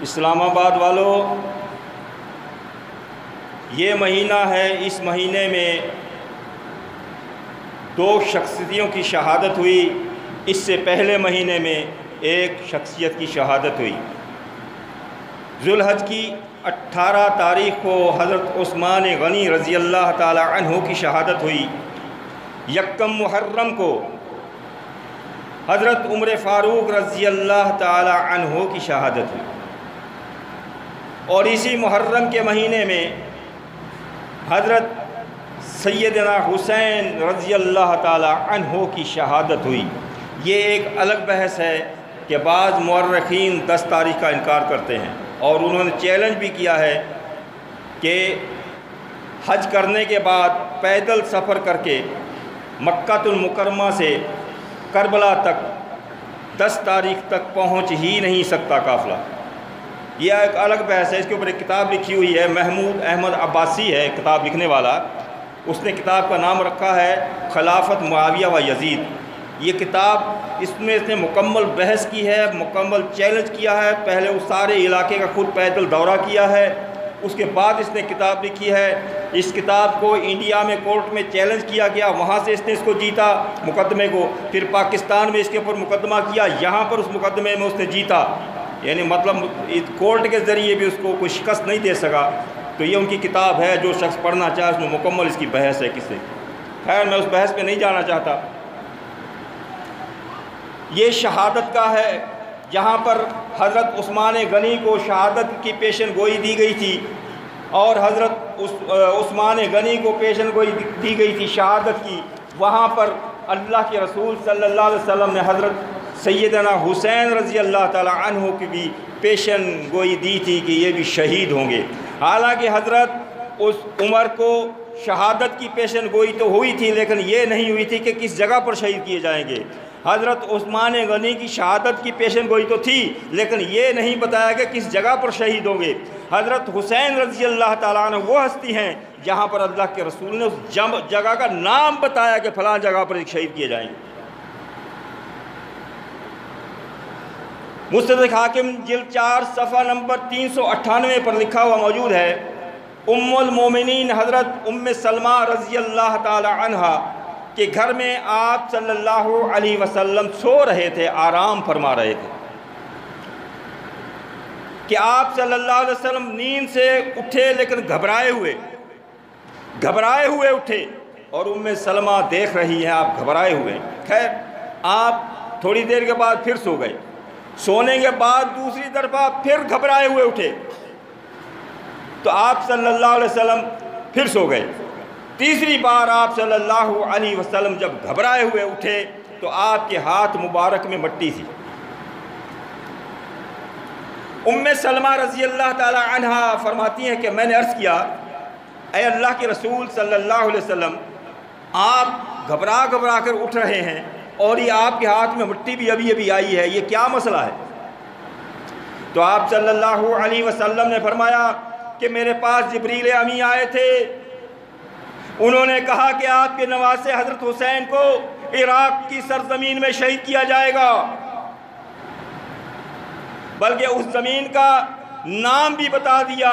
اسلام آباد والوں، یہ مہینہ ہے، اس مہینے میں دو شخصیتوں کی شہادت ہوئی۔ اس سے پہلے مہینے میں ایک شخصیت کی شہادت ہوئی۔ ذو الحج کی 18 تاریخ کو حضرت عثمان غنی رضی اللہ تعالی عنہ کی شہادت ہوئی۔ یکم محرم کو حضرت عمر فاروق رضی اللہ تعالی عنہ کی شہادت ہوئی، اور اسی محرم کے مہینے میں حضرت سیدنا حسین رضی اللہ تعالی عنہ کی شہادت ہوئی۔ یہ ایک الگ بحث ہے کہ بعض مورخین 10 تاریخ کا انکار کرتے ہیں، اور انہوں نے چیلنج بھی کیا ہے کہ حج کرنے کے بعد پیدل سفر کر کے مکہ المکرمہ سے کربلا تک 10 تاریخ تک پہنچ ہی نہیں سکتا قافلہ۔ یہ ایک الگ بحث ہے، اس کے اوپر ایک کتاب لکھی ہوئی ہے، محمود احمد عباسی ہے کتاب لکھنے والا، اس نے کتاب کا نام رکھا ہے خلافت معاویہ و یزید۔ یہ کتاب اس نے مکمل بحث کی ہے، مکمل چیلنج کیا ہے، پہلے اس سارے علاقے کا خود پیدل دورہ کیا ہے، اس کے بعد اس نے کتاب لکھی ہے۔ اس کتاب کو انڈیا میں کورٹ میں چیلنج کیا گیا، وہاں سے اس نے اس کو جیتا مقدمے کو، پھر پاکستان میں اس کے اوپر مقدمہ کیا، یہاں پر اس مقدمے میں اس نے جیتا، یعنی مطلب کورٹ کے ذریعے بھی اس کو کوئی شکست نہیں دے سکا۔ تو یہ ان کی کتاب ہے، جو شخص پڑھنا چاہے اس میں مکمل اس کی بحث ہے کس سے۔ خیر میں اس بحث پہ نہیں جانا چاہتا۔ یہ شہادت کا ہے جہاں پر حضرت عثمان غنی کو شہادت کی پیشن گوئی دی گئی تھی، اور حضرت عثمان غنی کو پیشن گوئی دی گئی تھی شہادت کی۔ وہاں پر اللہ کے رسول صلی اللہ علیہ وسلم نے حضرت سیدنا حسین رضی اللہ تعالی عنہ کی بھی پیشن گوئی دی تھی کہ یہ بھی شہید ہوں گے۔ حالانکہ حضرت اس عمر کو شہادت کی پیشن گوئی تو ہوئی تھی، لیکن یہ نہیں ہوئی تھی کہ کس جگہ پر شہید کیے جائیں گے۔ حضرت عثمان غنی کی شہادت کی پیشن گوئی تو تھی، لیکن یہ نہیں بتایا کہ کس جگہ پر شہید ہوں گے۔ حضرت حسین رضی اللہ تعالیٰ عنہ وہ ہستی ہیں جہاں پر اللہ کے رسول نے اس جگہ کا نام بتایا کہ فلاں جگہ پر ایک شہید کیے جائیں گے۔ مستدرک حاکم جلد 4 صفحہ نمبر 398 پر لکھا ہوا موجود ہے، ام المومنین حضرت ام سلمہ رضی اللہ تعالی عنہا کہ گھر میں آپ صلی اللہ علیہ وسلم سو رہے تھے، آرام فرما رہے تھے، کہ آپ صلی اللہ علیہ وسلم نیند سے اٹھے لیکن گھبرائے ہوئے اٹھے، اور ام سلمہ دیکھ رہی ہیں آپ گھبرائے ہوئے۔ خیر آپ تھوڑی دیر کے بعد پھر سو گئے، سونے کے بعد دوسری طرفہ پھر گھبرائے ہوئے اٹھے، تو آپ صلی اللہ علیہ وسلم پھر سو گئے۔ تیسری بار آپ صلی اللہ علیہ وسلم جب گھبرائے ہوئے اٹھے تو آپ کے ہاتھ مبارک میں مٹی تھی۔ ام سلمہ رضی اللہ تعالی عنہا فرماتی ہیں کہ میں نے عرض کیا، اے اللہ کے رسول صلی اللہ علیہ وسلم، آپ گھبرا کر اٹھ رہے ہیں اور یہ آپ کے ہاتھ میں مٹی بھی ابھی آئی ہے، یہ کیا مسئلہ ہے؟ تو آپ صلی اللہ علیہ وسلم نے فرمایا کہ میرے پاس جبریل امی آئے تھے، انہوں نے کہا کہ آپ کے نواسے حضرت حسین کو عراق کی سرزمین میں شہید کیا جائے گا، بلکہ اس زمین کا نام بھی بتا دیا،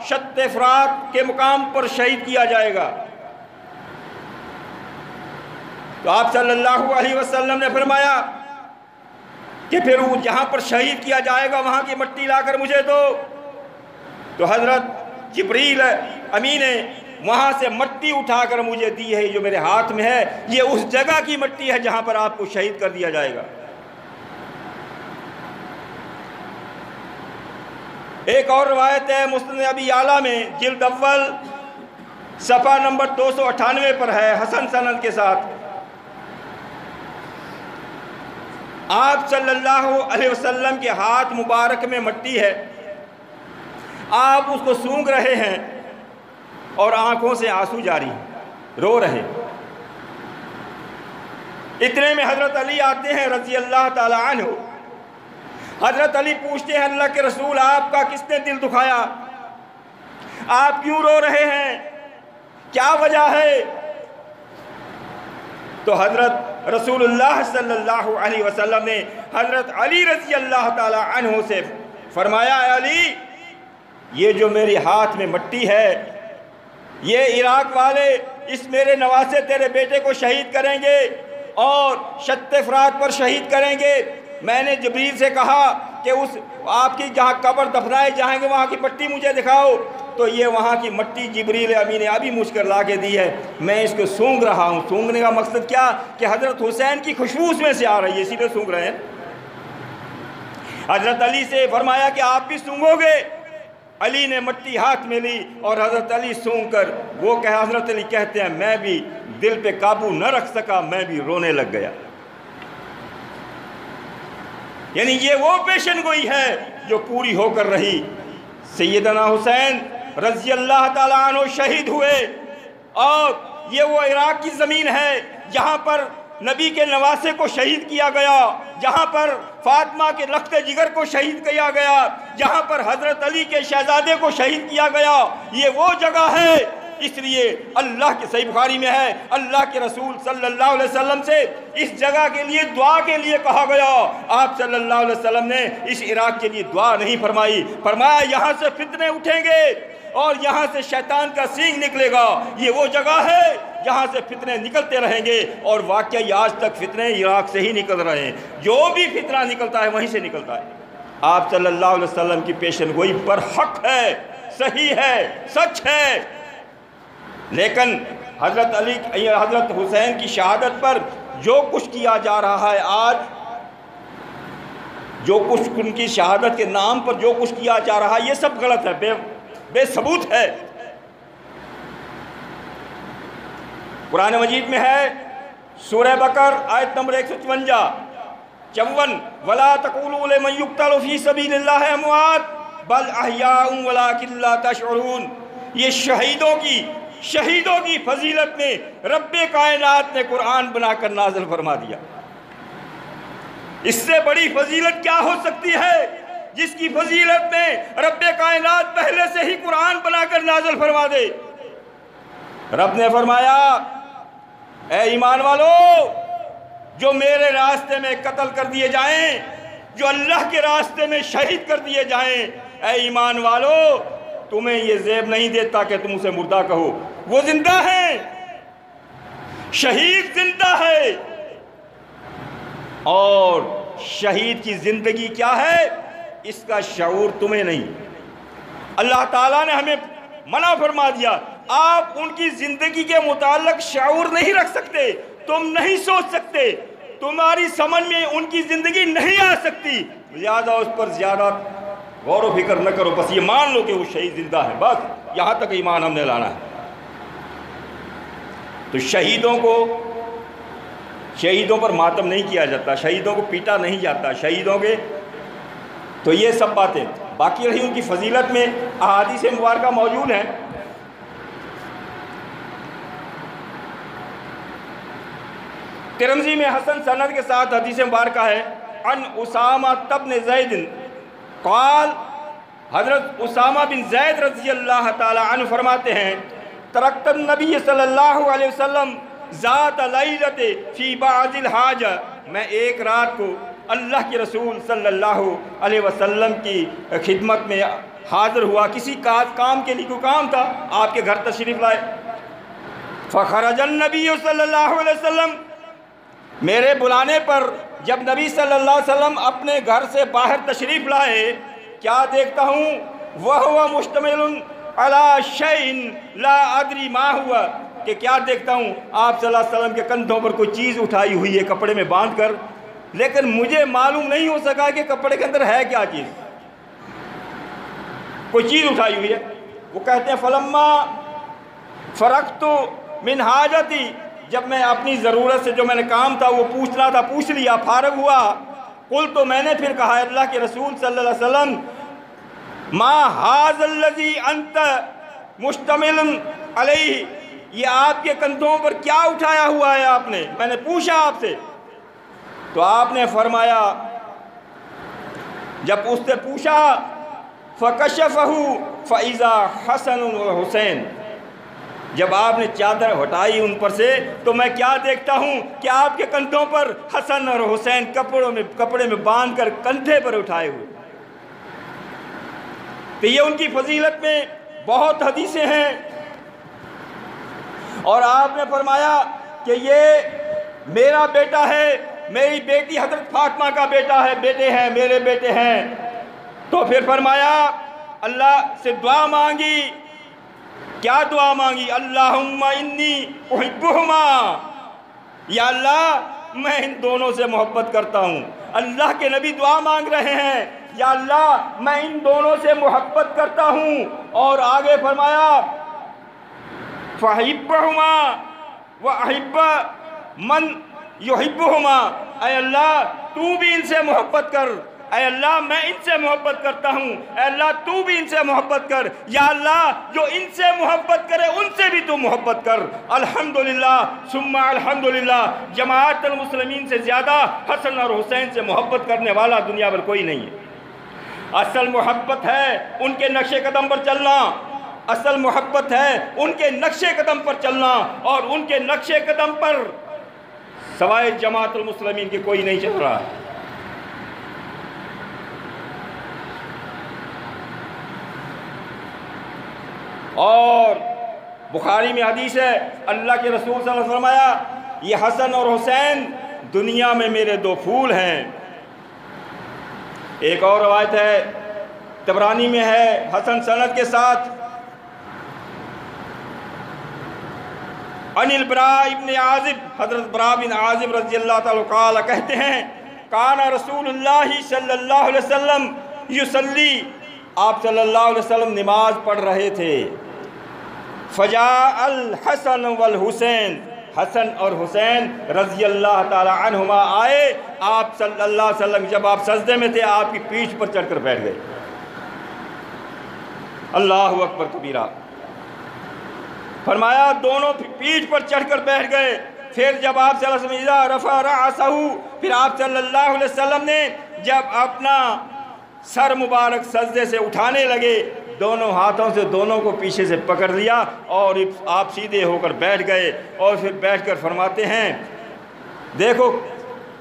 شط فرات کے مقام پر شہید کیا جائے گا۔ تو آپ صلی اللہ علیہ وسلم نے فرمایا کہ پھر وہ جہاں پر شہید کیا جائے گا وہاں کی مٹی لا کر مجھے دو۔ تو حضرت جبریل امی نے وہاں سے مٹی اٹھا کر مجھے دی ہے، جو میرے ہاتھ میں ہے یہ اس جگہ کی مٹی ہے جہاں پر آپ کو شہید کر دیا جائے گا۔ ایک اور روایت ہے مسند ابی اعلیٰ میں جلد اول صفحہ نمبر 298 پر ہے، حسن سند کے ساتھ، آپ صلی اللہ علیہ وسلم کے ہاتھ مبارک میں مٹی ہے، آپ اس کو سونگھ رہے ہیں اور آنکھوں سے آنسو جاری، رو رہے۔ اتنے میں حضرت علی آتے ہیں رضی اللہ تعالی عنہ۔ حضرت علی پوچھتے ہیں اللہ کے رسول، آپ کا کس نے دل دکھایا؟ آپ کیوں رو رہے ہیں؟ کیا وجہ ہے؟ تو حضرت رسول اللہ صلی اللہ علیہ وسلم نے حضرت علی رضی اللہ تعالی عنہ سے فرمایا اے علی یہ جو میری ہاتھ میں مٹی ہے یہ عراق والے اس میرے نواسے تیرے بیٹے کو شہید کریں گے اور شط فرات پر شہید کریں گے۔ میں نے جبریل سے کہا کہ اس آپ کی جہاں قبر دفنائے جائیں گے وہاں کی مٹی مجھے دکھاؤ، تو یہ وہاں کی مٹی جبریل امین نے ابھی مجھ کر لا کے دی ہے، میں اس کو سونگ رہا ہوں۔ سونگنے کا مقصد کیا کہ حضرت حسین کی خوشبو اس میں سے آ رہی ہے، اسی لیے سونگ رہے ہیں۔ حضرت علی سے فرمایا کہ آپ بھی سونگو گے؟ علی نے مٹی ہاتھ میں لی اور حضرت علی سونگ کر وہ کہ حضرت علی کہتے ہیں میں بھی دل پہ قابو نہ رکھ سکا، میں بھی رونے لگ گیا۔ یعنی یہ وہ پیشن گوئی ہے جو پوری ہو کر رہی۔ سیدنا حسین رضی اللہ تعالیٰ عنہ شہید ہوئے اور یہ وہ عراق کی زمین ہے جہاں پر نبی کے نواسے کو شہید کیا گیا، جہاں پر فاطمہ کے لخت جگر کو شہید کیا گیا، جہاں پر حضرت علی کے شہزادے کو شہید کیا گیا۔ یہ وہ جگہ ہے، اس لیے اللہ کے صحیح بخاری میں ہے اللہ کے رسول صلی اللہ علیہ وسلم سے اس جگہ کے لیے دعا کے لیے کہا گیا۔ آپ صلی اللہ علیہ وسلم نے اس عراق کے لیے دعا نہیں فرمائی، فرمایا یہاں سے فتنے اٹھیں گے اور یہاں سے شیطان کا سینگ نکلے گا۔ یہ وہ جگہ ہے جہاں سے فتنے نکلتے رہیں گے، اور واقعی آج تک فتنے عراق سے ہی نکل رہے ہیں۔ جو بھی فتنہ نکلتا ہے وہیں سے نکلتا ہے۔ آپ صلی اللہ علیہ وسلم کی پیشن گوئی پر حق ہے، صحیح ہے، سچ ہے، لیکن حضرت حسین کی شہادت پر جو کچھ کیا جا رہا ہے آج، جو کچھ ان کی شہادت کے نام پر جو کچھ کیا جا رہا ہے یہ سب غلط ہے، بے ثبوت ہے۔ قرآن مجید میں ہے سورہ بقر آیت نمبر 154 وَلَا تَقُولُوا لِمَن يُقْتَلُ فِي سَبِيلِ اللَّهِ أَمْوَاتٌ بَلْ أَحْيَاءٌ وَلَٰكِن لَّا تَشْعُرُونَ۔ یہ شہیدوں کی فضیلت میں رب کائنات نے قرآن بنا کر نازل فرما دیا۔ اس سے بڑی فضیلت کیا ہو سکتی ہے جس کی فضیلت میں رب کائنات پہلے سے ہی قرآن بنا کر نازل فرما دے۔ رب نے فرمایا اے ایمان والو جو میرے راستے میں قتل کر دیے جائیں، جو اللہ کے راستے میں شہید کر دیے جائیں، اے ایمان والو تمہیں یہ زیب نہیں دیتا کہ تم اسے مردہ کہو، وہ زندہ ہیں، شہید زندہ ہے۔ اور شہید کی زندگی کیا ہے اس کا شعور تمہیں نہیں۔ اللہ تعالیٰ نے ہمیں منع فرما دیا، آپ ان کی زندگی کے متعلق شعور نہیں رکھ سکتے، تم نہیں سوچ سکتے، تمہاری سمجھ میں ان کی زندگی نہیں آ سکتی، زیادہ اس پر زیادہ غور و فکر نہ کرو، بس یہ مان لو کہ وہ شہید زندہ ہے، بس یہاں تک ایمان ہم نے لانا ہے۔ تو شہیدوں پر ماتم نہیں کیا جاتا، شہیدوں کو پیٹا نہیں جاتا، شہیدوں کے تو یہ سب باتیں باقی رہی۔ ان کی فضیلت میں احادیث مبارکہ موجود ہیں۔ ترمذی میں حسن سند کے ساتھ حدیث مبارکہ ہے عن اسامہ بن زید قال، حضرت اسامہ بن زید رضی اللہ تعالی عنہ فرماتے ہیں ترکت النبی صلی اللہ علیہ وسلم ذات لیلۃ فی بعض الحاجہ، میں ایک رات کو اللہ کے رسول صلی اللہ علیہ وسلم کی خدمت میں حاضر ہوا، کسی کام کے لیے کوئی کام تھا، آپ کے گھر تشریف لائے۔ فخرج النبی صلی اللہ علیہ وسلم، میرے بلانے پر جب نبی صلی اللہ علیہ وسلم اپنے گھر سے باہر تشریف لائے، کیا دیکھتا ہوں وَهُوَ مُشْتَمِلٌ عَلَى شَيْءٍ لَا أَدْرِي مَا هُوَ، کہ کیا دیکھتا ہوں آپ صلی اللہ علیہ وسلم کے کندھوں پر کوئی چیز اٹھائی ہوئی ہے کپڑے میں باندھ کر، لیکن مجھے معلوم نہیں ہو سکا کہ کپڑے کے اندر ہے کیا چیز، کوئی چیز اٹھائی ہوئی ہے۔ وہ کہتے ہیں فَلَمَّا فَرَغْتُ مِنْ حَاجَتِي، جب میں اپنی ضرورت سے جو میں نے کام تھا وہ پوچھنا تھا پوچھ لیا، فارغ ہوا، قل تو میں نے پھر کہا اللہ کے رسول صلی اللہ علیہ وسلم ما ھذا الذی انت مشتمل علیہ، یہ آپ کے کندھوں پر کیا اٹھایا ہوا ہے آپ نے، میں نے پوچھا آپ سے، تو آپ نے فرمایا جب اس سے پوچھا فکشفہ فاذا حسن و حسین، جب آپ نے چادر ہٹائی ان پر سے تو میں کیا دیکھتا ہوں کہ آپ کے کندھوں پر حسن اور حسین کپڑے میں باندھ کر کندھے پر اٹھائے ہوئے۔ تو یہ ان کی فضیلت میں بہت حدیثیں ہیں، اور آپ نے فرمایا کہ یہ میرا بیٹا ہے، میری بیٹی حضرت فاطمہ کا بیٹا ہے، بیٹے ہیں میرے بیٹے ہیں۔ تو پھر فرمایا اللہ سے دعا مانگی، کیا دعا مانگی؟ اللہم انی احبہما، یا اللہ میں ان دونوں سے محبت کرتا ہوں۔ اللہ کے نبی دعا مانگ رہے ہیں، یا اللہ میں ان دونوں سے محبت کرتا ہوں۔ اور آگے فرمایا فَأَحِبَّهُمَا وَأَحِبَّ مَنْ يُحِبُّهُمَا، اے اللہ تو بھی ان سے محبت کر، اے اللہ میں ان سے محبت کرتا ہوں، اے اللہ تو بھی ان سے محبت کر، یا اللہ جو ان سے محبت کرے ان سے بھی تو محبت کر۔ الحمدللہ ثم الحمدللہ، جماعت المسلمین سے زیادہ حسن اور حسین سے محبت کرنے والا دنیا پر کوئی نہیں ہے۔ اصل محبت ہے ان کے نقش قدم پر چلنا، اصل محبت ہے ان کے نقش قدم پر چلنا، اور ان کے نقش قدم پر سوائے جماعت المسلمین کے کوئی نہیں چل رہا ہے۔ اور بخاری میں حدیث ہے، اللہ کے رسول صلی اللہ علیہ وسلم نے فرمایا یہ حسن اور حسین دنیا میں میرے دو پھول ہیں۔ ایک اور روایت ہے طبرانی میں ہے حسن سند کے ساتھ، عن البراء ابن عازب، حضرت براء بن عازب رضی اللہ تعالیٰ قال کہتے ہیں کان رسول اللہ صلی اللہ علیہ وسلم یصلی، آپ صلی اللہ علیہ وسلم نماز پڑھ رہے تھے، فجاء الحسن والحسین، حسن اور حسین رضی اللہ تعالی عنہما آئے، آپ صلی اللہ علیہ وسلم جب آپ سجدے میں تھے آپ کی پیٹھ پر چڑھ کر بیٹھ گئے۔ اللہ اکبر کبیرہ، فرمایا دونوں پیٹھ پر چڑھ کر بیٹھ گئے۔ پھر جب آپ صلی اللہ علیہ وسلم اذا رفع رأسہ، پھر آپ صلی اللہ علیہ وسلم نے جب اپنا سر مبارک سجدے سے اٹھانے لگے، دونوں ہاتھوں سے دونوں کو پیچھے سے پکڑ لیا اور آپ سیدھے ہو کر بیٹھ گئے، اور پھر بیٹھ کر فرماتے ہیں دیکھو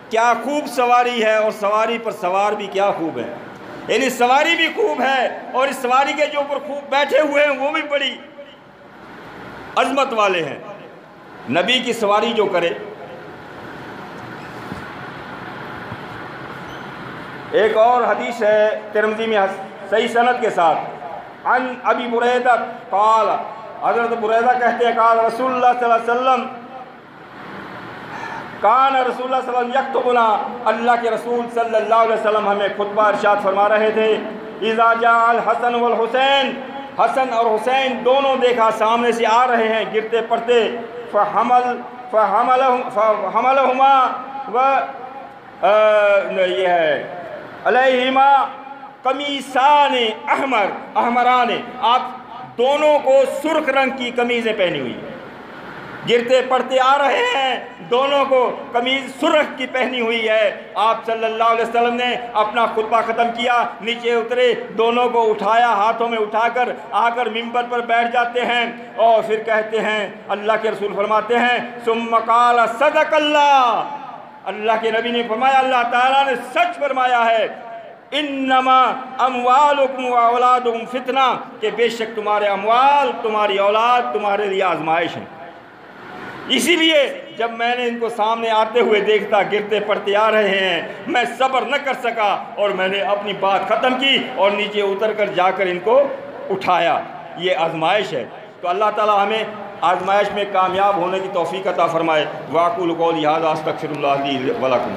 کیا خوب سواری ہے، اور سواری پر سوار بھی کیا خوب ہے، یعنی سواری بھی خوب ہے، اور اس سواری کے جو اوپر خوب بیٹھے ہوئے ہیں وہ بھی بڑی عظمت والے ہیں۔ نبی کی سواری جو کرے۔ ایک اور حدیث ہے ترمذی میں صحیح سند کے ساتھ، عن ابی بریدہ قال، حضرت بریدہ کہتے ہیں قال رسول اللہ صلی اللہ علیہ وسلم، کان رسول اللہ صلی اللہ علیہ وسلم یکتبنا، اللہ کے رسول صلی اللہ علیہ وسلم ہمیں خطبہ ارشاد فرما رہے تھے، اذا جاء الحسن والحسین، حسن اور حسین دونوں دیکھا سامنے سے آ رہے ہیں گرتے پڑتے، فحملہما یہ ہے علیہما قمیصان احمران، آپ دونوں کو سرخ رنگ کی قمیضیں پہنی ہوئی ہیں، گرتے پڑتے آ رہے ہیں، دونوں کو قمیض سرخ کی پہنی ہوئی ہے۔ آپ صلی اللہ علیہ وسلم نے اپنا خطبہ ختم کیا، نیچے اترے، دونوں کو اٹھایا، ہاتھوں میں اٹھا کر آ کر ممبر پر بیٹھ جاتے ہیں، اور پھر کہتے ہیں اللہ کے رسول فرماتے ہیں ثم قال صدق اللہ، اللہ کے نبی نے فرمایا اللہ تعالیٰ نے سچ فرمایا ہے، انما اموالکم و اولادکم فتنہ، کہ بے شک تمہارے اموال تمہاری اولاد تمہارے لیے آزمائش ہیں۔ اسی لیے جب میں نے ان کو سامنے آتے ہوئے دیکھتا گرتے پڑتے آ رہے ہیں، میں صبر نہ کر سکا اور میں نے اپنی بات ختم کی اور نیچے اتر کر جا کر ان کو اٹھایا۔ یہ آزمائش ہے، تو اللہ تعالی ہمیں آزمائش میں کامیاب ہونے کی توفیق عطا فرمائے۔ واقول قولی ھذا استغفر اللہ لی ولکم۔